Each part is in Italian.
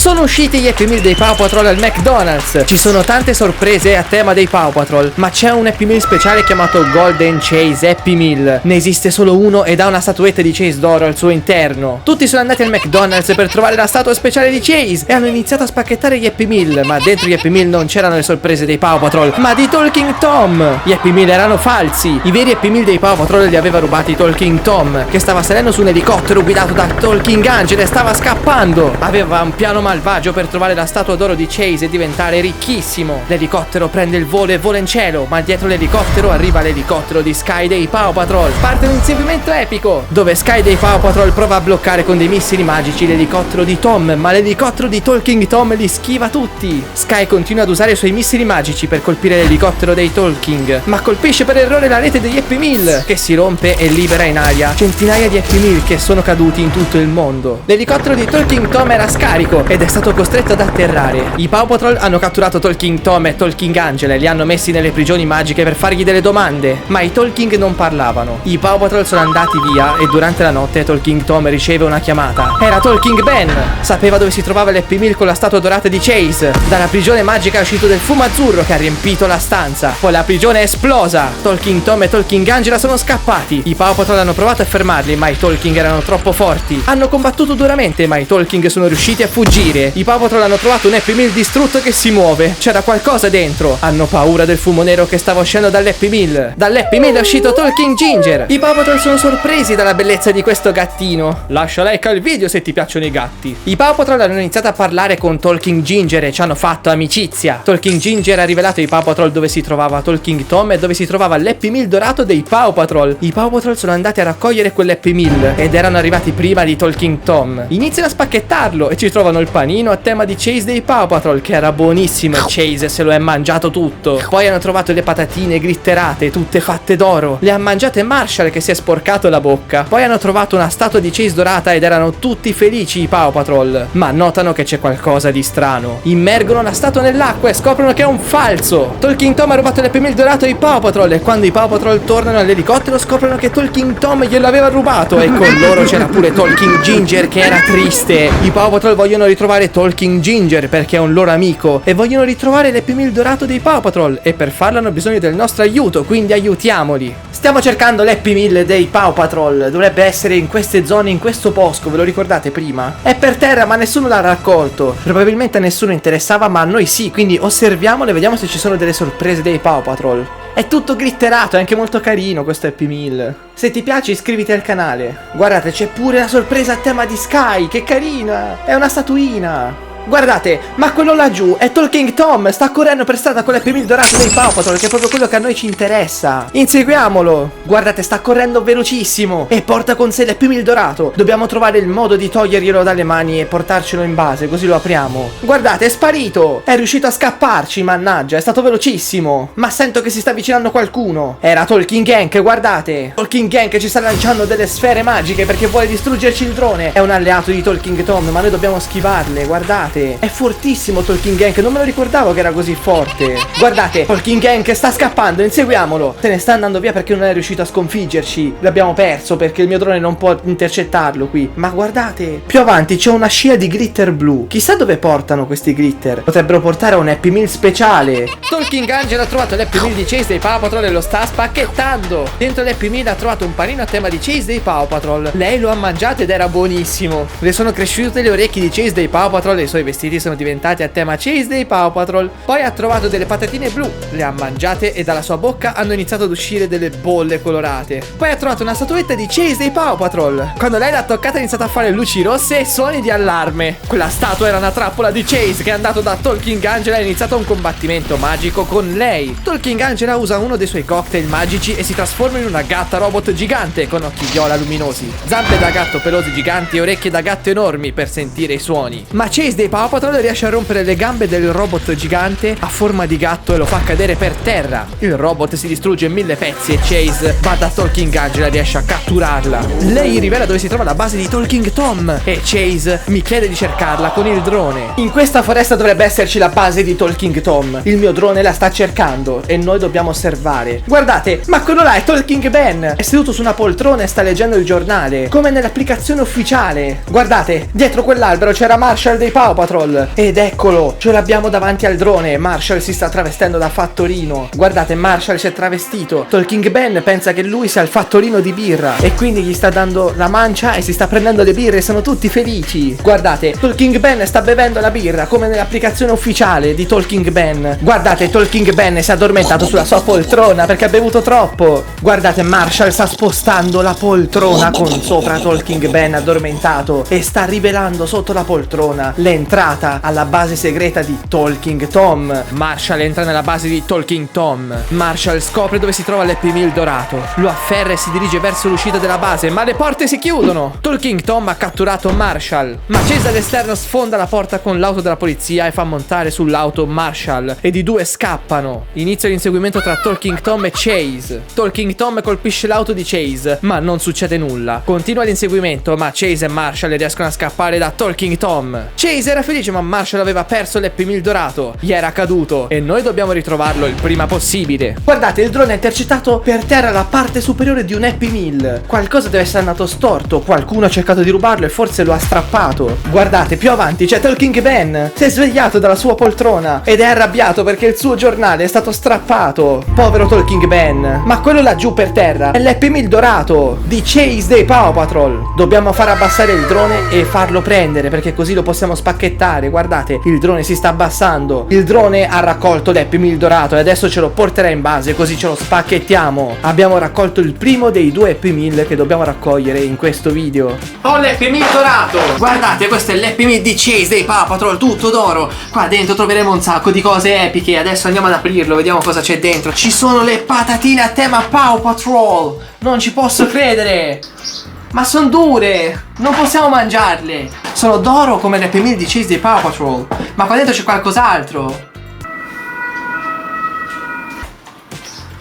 Sono usciti gli Happy Meal dei Paw Patrol al McDonald's. Ci sono tante sorprese a tema dei Paw Patrol, ma c'è un Happy Meal speciale chiamato Golden Chase Happy Meal. Ne esiste solo uno ed ha una statuetta di Chase d'oro al suo interno. Tutti sono andati al McDonald's per trovare la statua speciale di Chase e hanno iniziato a spacchettare gli Happy Meal, ma dentro gli Happy Meal non c'erano le sorprese dei Paw Patrol, ma di Talking Tom. Gli Happy Meal erano falsi. I veri Happy Meal dei Paw Patrol li aveva rubati Talking Tom, che stava salendo su un elicottero guidato da Talking Angela e stava scappando. Aveva un piano malvagio per trovare la statua d'oro di Chase e diventare ricchissimo. L'elicottero prende il volo e vola in cielo, ma dietro l'elicottero arriva l'elicottero di Sky dei Paw Patrol. Parte un inseguimento epico, dove Sky dei Paw Patrol prova a bloccare con dei missili magici l'elicottero di Tom, ma l'elicottero di Talking Tom li schiva tutti. Sky continua ad usare i suoi missili magici per colpire l'elicottero dei Talking, ma colpisce per errore la rete degli Happy Meal, che si rompe e libera in aria centinaia di Happy Meal che sono caduti in tutto il mondo. L'elicottero di Talking Tom era scarico ed è stato costretto ad atterrare. I Paw Patrol hanno catturato Talking Tom e Talking Angela e li hanno messi nelle prigioni magiche per fargli delle domande, ma i Talking non parlavano. I Paw Patrol sono andati via e durante la notte Talking Tom riceve una chiamata. Era Talking Ben! Sapeva dove si trovava l'Happy Meal con la statua dorata di Chase. Dalla prigione magica è uscito del fumo azzurro che ha riempito la stanza. Poi la prigione è esplosa. Talking Tom e Talking Angela sono scappati. I Paw Patrol hanno provato a fermarli, ma i Talking erano troppo forti. Hanno combattuto duramente, ma i Talking sono riusciti a fuggire. I Paw Patrol hanno trovato un Happy Meal distrutto che si muove. C'era qualcosa dentro. Hanno paura del fumo nero che stava uscendo dall'Happy Meal. Dall'Happy Meal è uscito Talking Ginger. I Paw Patrol sono sorpresi dalla bellezza di questo gattino. Lascia like al video se ti piacciono i gatti. I Paw Patrol hanno iniziato a parlare con Talking Ginger e ci hanno fatto amicizia. Talking Ginger ha rivelato ai Paw Patrol dove si trovava Talking Tom e dove si trovava l'Happy Meal dorato dei Paw Patrol. I Paw Patrol sono andati a raccogliere quell'Happy Meal ed erano arrivati prima di Talking Tom. Iniziano a spacchettarlo e ci trovano il panino a tema di Chase dei Paw Patrol, che era buonissimo e Chase se lo è mangiato tutto. Poi hanno trovato le patatine glitterate tutte fatte d'oro. Le ha mangiate Marshall, che si è sporcato la bocca. Poi hanno trovato una statua di Chase dorata ed erano tutti felici i Paw Patrol, ma notano che c'è qualcosa di strano. Immergono la statua nell'acqua e scoprono che è un falso. Talking Tom ha rubato l'Happy Meal dorato ai Paw Patrol e quando i Paw Patrol tornano all'elicottero scoprono che Talking Tom glielo aveva rubato e con loro c'era pure Talking Ginger che era triste. I Paw Patrol vogliono ritrovare Talking Ginger perché è un loro amico e vogliono ritrovare l'Happy Meal dorato dei Paw Patrol e per farlo hanno bisogno del nostro aiuto, quindi aiutiamoli. Stiamo cercando l'Happy Meal dei Paw Patrol. Dovrebbe essere in queste zone, in questo bosco, ve lo ricordate prima? È per terra ma nessuno l'ha raccolto. Probabilmente a nessuno interessava, ma a noi sì, quindi osserviamolo e vediamo se ci sono delle sorprese dei Paw Patrol. È tutto glitterato, è anche molto carino questo Happy Meal. Se ti piace iscriviti al canale. Guardate, c'è pure la sorpresa a tema di Sky, che carina! È una statuina. Guardate, ma quello laggiù è Talking Tom, sta correndo per strada con l'Happy Meal dorato dei Paw Patrol, che è proprio quello che a noi ci interessa. Inseguiamolo. Guardate, sta correndo velocissimo e porta con sé l'Happy Meal dorato. Dobbiamo trovare il modo di toglierglielo dalle mani e portarcelo in base, così lo apriamo. Guardate, è sparito. È riuscito a scapparci, mannaggia, è stato velocissimo. Ma sento che si sta avvicinando qualcuno. Era Talking Hank, guardate. Talking Hank ci sta lanciando delle sfere magiche perché vuole distruggerci il drone. È un alleato di Talking Tom, ma noi dobbiamo schivarle, guardate. È fortissimo Talking Hank, non me lo ricordavo che era così forte. Guardate, Talking Hank sta scappando, inseguiamolo. Se ne sta andando via perché non è riuscito a sconfiggerci. L'abbiamo perso perché il mio drone non può intercettarlo qui. Ma guardate, più avanti c'è una scia di glitter blu. Chissà dove portano questi glitter. Potrebbero portare a un Happy Meal speciale. Talking Angela ha trovato l'Happy Meal di Chase dei Paw Patrol e lo sta spacchettando. Dentro l'Happy Meal ha trovato un panino a tema di Chase dei Paw Patrol. Lei lo ha mangiato ed era buonissimo. Le sono cresciute le orecchie di Chase dei Paw Patrol e i suoi vestiti sono diventati a tema Chase dei Paw Patrol. Poi ha trovato delle patatine blu, le ha mangiate e dalla sua bocca hanno iniziato ad uscire delle bolle colorate. Poi ha trovato una statuetta di Chase dei Paw Patrol. Quando lei l'ha toccata ha iniziato a fare luci rosse e suoni di allarme. Quella statua era una trappola di Chase che è andato da Talking Angela e ha iniziato un combattimento magico con lei. Talking Angela usa uno dei suoi cocktail magici e si trasforma in una gatta robot gigante con occhi viola luminosi, zampe da gatto pelosi giganti e orecchie da gatto enormi per sentire i suoni. Ma Chase dei Paw Patrol riesce a rompere le gambe del robot gigante a forma di gatto e lo fa cadere per terra. Il robot si distrugge in 1000 pezzi e Chase va da Talking Angela e riesce a catturarla. Lei rivela dove si trova la base di Talking Tom e Chase mi chiede di cercarla con il drone. In questa foresta dovrebbe esserci la base di Talking Tom. Il mio drone la sta cercando e noi dobbiamo osservare. Guardate, ma quello là è Talking Ben. È seduto su una poltrona e sta leggendo il giornale, come nell'applicazione ufficiale. Guardate, dietro quell'albero c'era Marshall dei Paw Patrol. Ed eccolo, ce l'abbiamo davanti al drone. Marshall si sta travestendo da fattorino. Guardate, Marshall si è travestito. Talking Ben pensa che lui sia il fattorino di birra e quindi gli sta dando la mancia e si sta prendendo le birre e sono tutti felici. Guardate, Talking Ben sta bevendo la birra come nell'applicazione ufficiale di Talking Ben. Guardate, Talking Ben si è addormentato sulla sua poltrona perché ha bevuto troppo. Guardate, Marshall sta spostando la poltrona con sopra Talking Ben addormentato e sta rivelando sotto la poltrona l'entrata alla base segreta di Talking Tom. Marshall entra nella base di Talking Tom. Marshall scopre dove si trova l'Happy Meal dorato, lo afferra e si dirige verso l'uscita della base, ma le porte si chiudono. Talking Tom ha catturato Marshall, ma Chase all'esterno sfonda la porta con l'auto della polizia e fa montare sull'auto Marshall ed i due scappano. Inizia l'inseguimento tra Talking Tom e Chase. Talking Tom colpisce l'auto di Chase, ma non succede nulla. Continua l'inseguimento, ma Chase e Marshall riescono a scappare da Talking Tom. Chase era felice, ma Marshall aveva perso l'Happy Meal dorato, gli era caduto e noi dobbiamo ritrovarlo il prima possibile. Guardate, il drone ha intercettato per terra la parte superiore di un Happy Meal. Qualcosa deve essere andato storto, qualcuno ha cercato di rubarlo e forse lo ha strappato. Guardate, più avanti c'è Talking Ben. Si è svegliato dalla sua poltrona ed è arrabbiato perché il suo giornale è stato strappato. Povero Talking Ben. Ma quello laggiù per terra è l'Happy Meal dorato di Chase dei Paw Patrol. Dobbiamo far abbassare il drone e farlo prendere perché così lo possiamo spacchettare. Guardate, il drone si sta abbassando. Il drone ha raccolto l'Happy Meal dorato e adesso ce lo porterà in base così ce lo spacchettiamo. Abbiamo raccolto il primo dei due Happy Meal che dobbiamo raccogliere in questo video. Ho l'Happy Meal dorato. Guardate, questo è l'Happy Meal di Chase dei Paw Patrol, tutto d'oro. Qua dentro troveremo un sacco di cose epiche. Adesso andiamo ad aprirlo, vediamo cosa c'è dentro. Ci sono le patatine a tema Paw Patrol. Non ci posso credere. Ma sono dure, non possiamo mangiarle. Sono d'oro come l'Happy Meal di Chase dei Paw Patrol. Ma qua dentro c'è qualcos'altro.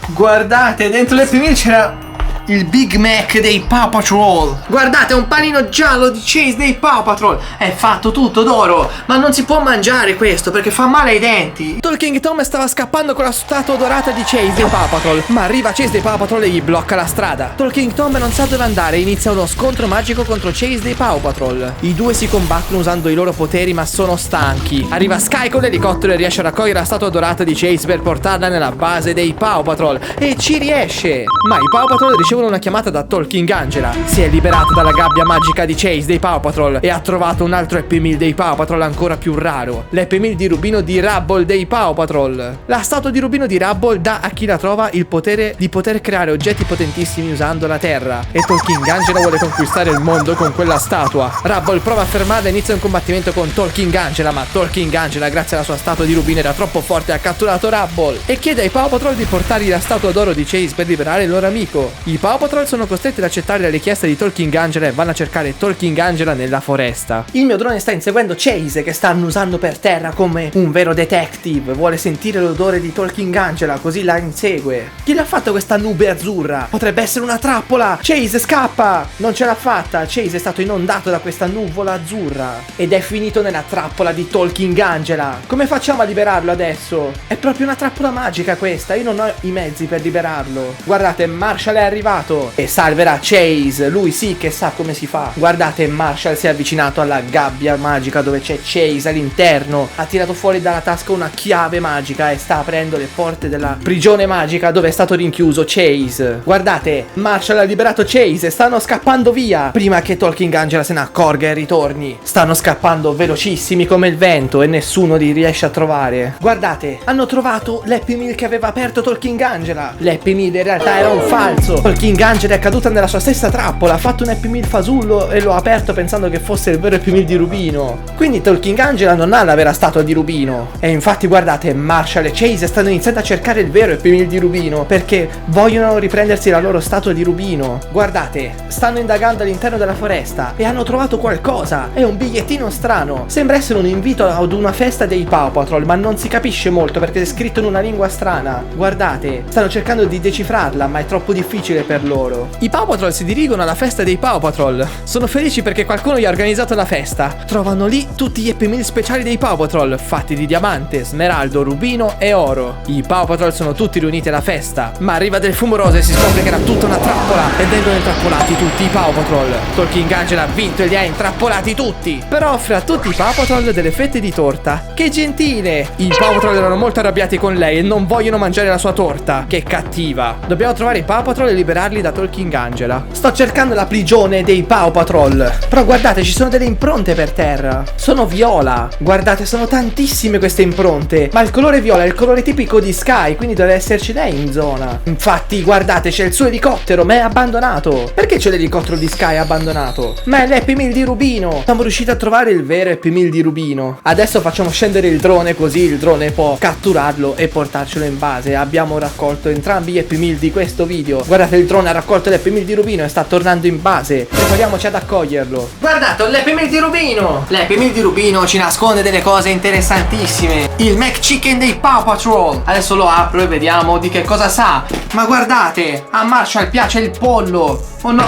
Guardate, dentro l'Happy Meal c'era il Big Mac dei Paw Patrol. Guardate, un panino giallo di Chase dei Paw Patrol. È fatto tutto d'oro, ma non si può mangiare questo perché fa male ai denti. Talking Tom stava scappando con la statua dorata di Chase dei Paw Patrol, ma arriva Chase dei Paw Patrol e gli blocca la strada. Talking Tom non sa dove andare e inizia uno scontro magico contro Chase dei Paw Patrol. I due si combattono usando i loro poteri ma sono stanchi. Arriva Sky con l'elicottero e riesce a raccogliere la statua dorata di Chase per portarla nella base dei Paw Patrol e ci riesce. Ma i Paw Patrol ricevono una chiamata da Talking Angela. Si è liberata dalla gabbia magica di Chase dei Paw Patrol e ha trovato un altro Happy Meal dei Paw Patrol ancora più raro, l'Happy Meal di rubino di Rubble dei Paw Patrol. La statua di rubino di Rubble dà a chi la trova il potere di poter creare oggetti potentissimi usando la terra e Talking Angela vuole conquistare il mondo con quella statua. Rubble prova a fermarla e inizia un combattimento con Talking Angela, ma Talking Angela grazie alla sua statua di rubino era troppo forte e ha catturato Rubble e chiede ai Paw Patrol di portargli la statua d'oro di Chase per liberare il loro amico. I Paw Patrol sono costretti ad accettare la richiesta di Talking Angela e vanno a cercare Talking Angela nella foresta. Il mio drone sta inseguendo Chase che sta annusando per terra come un vero detective. Vuole sentire l'odore di Talking Angela, così la insegue. Chi l'ha fatto questa nube azzurra? Potrebbe essere una trappola. Chase scappa! Non ce l'ha fatta. Chase è stato inondato da questa nuvola azzurra ed è finito nella trappola di Talking Angela. Come facciamo a liberarlo adesso? È proprio una trappola magica questa. Io non ho i mezzi per liberarlo. Guardate, Marshall è arrivato e salverà Chase. Lui sì che sa come si fa. Guardate, Marshall si è avvicinato alla gabbia magica dove c'è Chase all'interno. Ha tirato fuori dalla tasca una chiave magica e sta aprendo le porte della prigione magica dove è stato rinchiuso Chase. Guardate, Marshall ha liberato Chase e stanno scappando via prima che Talking Angela se ne accorga e ritorni. Stanno scappando velocissimi come il vento e nessuno li riesce a trovare. Guardate, hanno trovato l'Happy Meal che aveva aperto Talking Angela. L'Happy Meal in realtà era un falso. Talking Angela è caduta nella sua stessa trappola, ha fatto un Happy Meal fasullo e lo ha aperto pensando che fosse il vero Happy Meal di rubino. Quindi Talking Angela non ha la vera statua di rubino. E infatti guardate, Marshall e Chase stanno iniziando a cercare il vero Happy Meal di rubino perché vogliono riprendersi la loro statua di rubino. Guardate, stanno indagando all'interno della foresta e hanno trovato qualcosa. È un bigliettino strano. Sembra essere un invito ad una festa dei Paw Patrol, ma non si capisce molto perché è scritto in una lingua strana. Guardate, stanno cercando di decifrarla, ma è troppo difficile per per loro. I Paw Patrol si dirigono alla festa dei Paw Patrol. Sono felici perché qualcuno gli ha organizzato la festa. Trovano lì tutti gli Happy Meal speciali dei Paw Patrol, fatti di diamante, smeraldo, rubino e oro. I Paw Patrol sono tutti riuniti alla festa, ma arriva del fumo rosa e si scopre che era tutta una trappola e vengono intrappolati tutti i Paw Patrol. Talking Angela ha vinto e li ha intrappolati tutti, però offre a tutti i Paw Patrol delle fette di torta. Che gentile! I Paw Patrol erano molto arrabbiati con lei e non vogliono mangiare la sua torta. Che cattiva! Dobbiamo trovare i Paw Patrol e liberarli da Talking Angela. Sto cercando la prigione dei Paw Patrol, però guardate, ci sono delle impronte per terra. Sono viola. Guardate, sono tantissime queste impronte, ma il colore viola è il colore tipico di Sky, quindi deve esserci lei in zona. Infatti guardate, c'è il suo elicottero, ma è abbandonato. Perché c'è l'elicottero di Sky abbandonato? Ma è l'Happy Meal di Rubino. Siamo riusciti a trovare il vero Happy Meal di Rubino. Adesso facciamo scendere il drone, così il drone può catturarlo e portarcelo in base. Abbiamo raccolto entrambi gli Happy Meal di questo video. Guardate, il drone ha raccolto l'Happy Meal di Rubino e sta tornando in base. Prepariamoci ad accoglierlo. Guardate, l'Happy Meal di Rubino. L'Happy Meal di Rubino ci nasconde delle cose interessantissime. Il McChicken dei Paw Patrol. Adesso lo apro e vediamo di che cosa sa. Ma guardate, a Marshall piace il pollo. Oh no,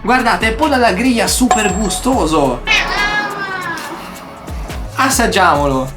guardate, il pollo alla griglia super gustoso. Assaggiamolo.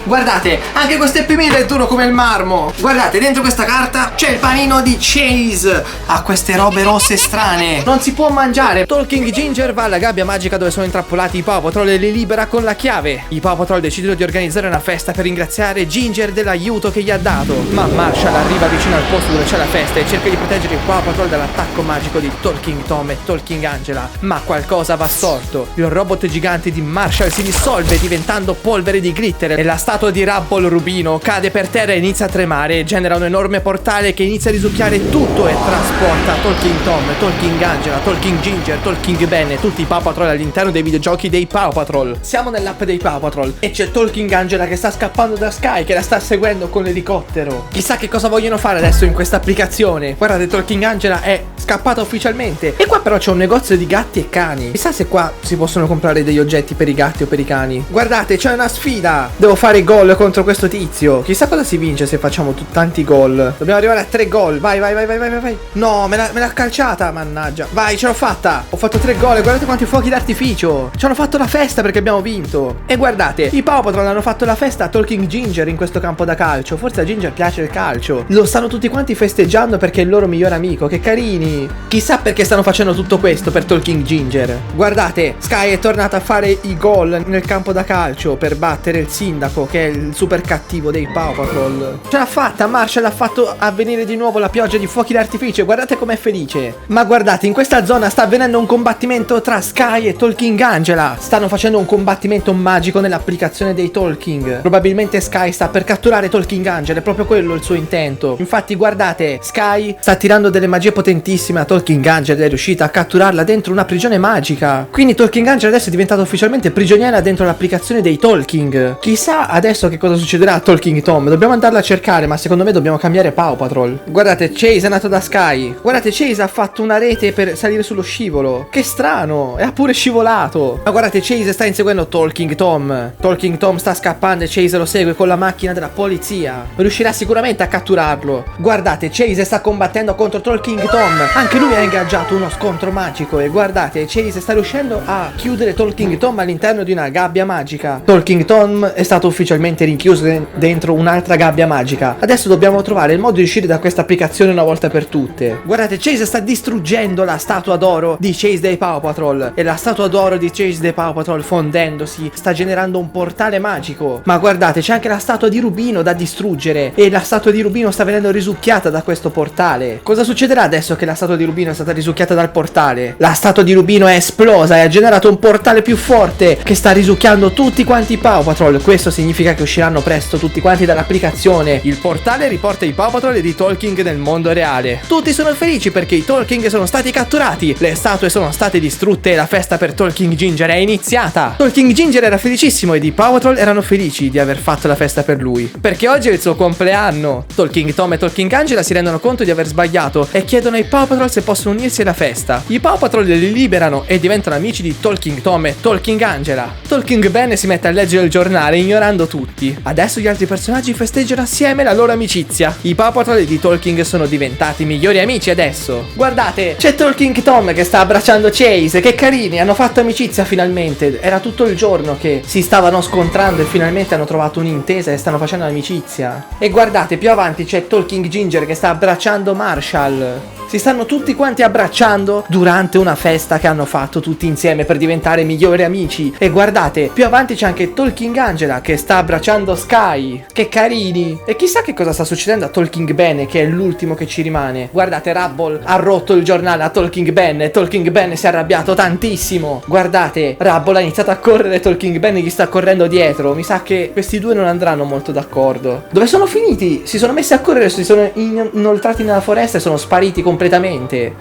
Guardate, anche questo Happy Meal è duro come il marmo. Guardate, dentro questa carta c'è il panino di Chase. Ha queste robe rosse strane. Non si può mangiare. Talking Ginger va alla gabbia magica dove sono intrappolati i Paw Patrol e li libera con la chiave. I Paw Patrol decidono di organizzare una festa per ringraziare Ginger dell'aiuto che gli ha dato. Ma Marshall arriva vicino al posto dove c'è la festa e cerca di proteggere i Paw Patrol dall'attacco magico di Talking Tom e Talking Angela. Ma qualcosa va storto. Il robot gigante di Marshall si dissolve diventando polvere di glitter e la statua di Rubble Rubino cade per terra e inizia a tremare e genera un enorme portale che inizia a risucchiare tutto e trasporta Talking Tom, Talking Angela, Talking Ginger, Talking Ben e tutti i Paw Patrol all'interno dei videogiochi dei Paw Patrol. Siamo nell'app dei Paw Patrol e c'è Talking Angela che sta scappando da Sky, che la sta seguendo con l'elicottero. Chissà che cosa vogliono fare adesso in questa applicazione. Guardate, Talking Angela è scappata ufficialmente. E qua però c'è un negozio di gatti e cani. Chissà se qua si possono comprare degli oggetti per i gatti o per i cani. Guardate, c'è una sfida. Devo fare gol contro questo tizio. Chissà cosa si vince se facciamo tanti gol. Dobbiamo arrivare a 3 gol. Vai, vai, vai, vai, vai, vai. No, me l'ha calciata, mannaggia. Vai, ce l'ho fatta. Ho fatto 3 gol. Guardate quanti fuochi d'artificio. Ci hanno fatto la festa perché abbiamo vinto. E guardate, i Paw Patrol hanno fatto la festa a Talking Ginger in questo campo da calcio. Forse a Ginger piace il calcio. Lo stanno tutti quanti festeggiando perché è il loro migliore amico. Che carini. Chissà perché stanno facendo tutto questo per Talking Ginger. Guardate, Sky è tornata a fare i gol nel campo da calcio per battere il sindaco, che è il super cattivo dei Paw Patrol. Ce l'ha fatta. Marshall ha fatto avvenire di nuovo la pioggia di fuochi d'artificio. Guardate com'è felice. Ma guardate, in questa zona sta avvenendo un combattimento tra Sky e Talking Angela. Stanno facendo un combattimento magico nell'applicazione dei Talking. Probabilmente Sky sta per catturare Talking Angela. È proprio quello il suo intento. Infatti guardate, Sky sta tirando delle magie potentissime a Talking Angela ed è riuscita a catturarla dentro una prigione magica. Quindi Talking Angela adesso è diventata ufficialmente prigioniera dentro l'applicazione dei Talking. Chissà adesso che cosa succederà a Talking Tom. Dobbiamo andarla a cercare, ma secondo me dobbiamo cambiare Paw Patrol. Guardate, Chase è nato da Sky. Guardate, Chase ha fatto una rete per salire sullo scivolo. Che strano, e ha pure scivolato. Ma guardate, Chase sta inseguendo Talking Tom. Talking Tom sta scappando e Chase lo segue con la macchina della polizia. Riuscirà sicuramente a catturarlo. Guardate, Chase sta combattendo contro Talking Tom. Anche lui ha ingaggiato uno scontro magico. E guardate, Chase sta riuscendo a chiudere Talking Tom all'interno di una gabbia magica. Talking Tom è stato ufficialmente rinchiuso dentro un'altra gabbia magica. Adesso dobbiamo trovare il modo di uscire da questa applicazione una volta per tutte. Guardate, Chase sta distruggendo la statua d'oro di Chase dei Paw Patrol. E la statua d'oro di Chase dei Paw Patrol, fondendosi, sta generando un portale magico. Ma guardate, c'è anche la statua di Rubino da distruggere. E la statua di Rubino sta venendo risucchiata da questo portale. Cosa succederà adesso che la statua di Rubino è stata risucchiata dal portale? La statua di Rubino è esplosa e ha generato un portale più forte che sta risucchiando tutti quanti i Paw Patrol. Questo significa che usciranno presto tutti quanti dall'applicazione. Il portale riporta i Paw Patrol e i Talking nel mondo reale. Tutti sono felici perché i Talking sono stati catturati, le statue sono state distrutte e la festa per Talking Ginger è iniziata. Talking Ginger era felicissimo ed i Paw Patrol erano felici di aver fatto la festa per lui, perché oggi è il suo compleanno. Talking Tom e Talking Angela si rendono conto di aver sbagliato e chiedono ai Paw Patrol se possono unirsi alla festa. I Paw Patrol li liberano e diventano amici di Talking Tom e Talking Angela. Talking Ben si mette a leggere il giornale ignorando abbracciando tutti. Adesso gli altri personaggi festeggiano assieme la loro amicizia. I Paw Patrol di Talking sono diventati migliori amici adesso. Guardate, c'è Talking Tom che sta abbracciando Chase, che carini, hanno fatto amicizia finalmente. Era tutto il giorno che si stavano scontrando e finalmente hanno trovato un'intesa e stanno facendo amicizia. E guardate, più avanti c'è Talking Ginger che sta abbracciando Marshall. Si stanno tutti quanti abbracciando durante una festa che hanno fatto tutti insieme per diventare migliori amici. E guardate, più avanti c'è anche Talking Angela che sta abbracciando Sky. Che carini. E chissà che cosa sta succedendo a Talking Ben, che è l'ultimo che ci rimane. Guardate, Rubble ha rotto il giornale a Talking Ben e Talking Ben si è arrabbiato tantissimo. Guardate, Rubble ha iniziato a correre, Talking Ben gli sta correndo dietro. Mi sa che questi due non andranno molto d'accordo. Dove sono finiti? Si sono messi a correre, si sono inoltrati nella foresta e sono spariti completamente.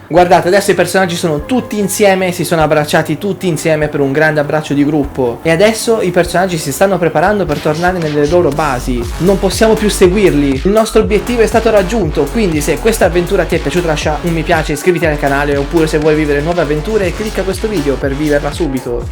Guardate, adesso i personaggi sono tutti insieme, si sono abbracciati tutti insieme per un grande abbraccio di gruppo. E adesso i personaggi si stanno preparando per tornare nelle loro basi. Non possiamo più seguirli. Il nostro obiettivo è stato raggiunto. Quindi se questa avventura ti è piaciuta lascia un mi piace, iscriviti al canale, oppure se vuoi vivere nuove avventure clicca questo video per viverla subito.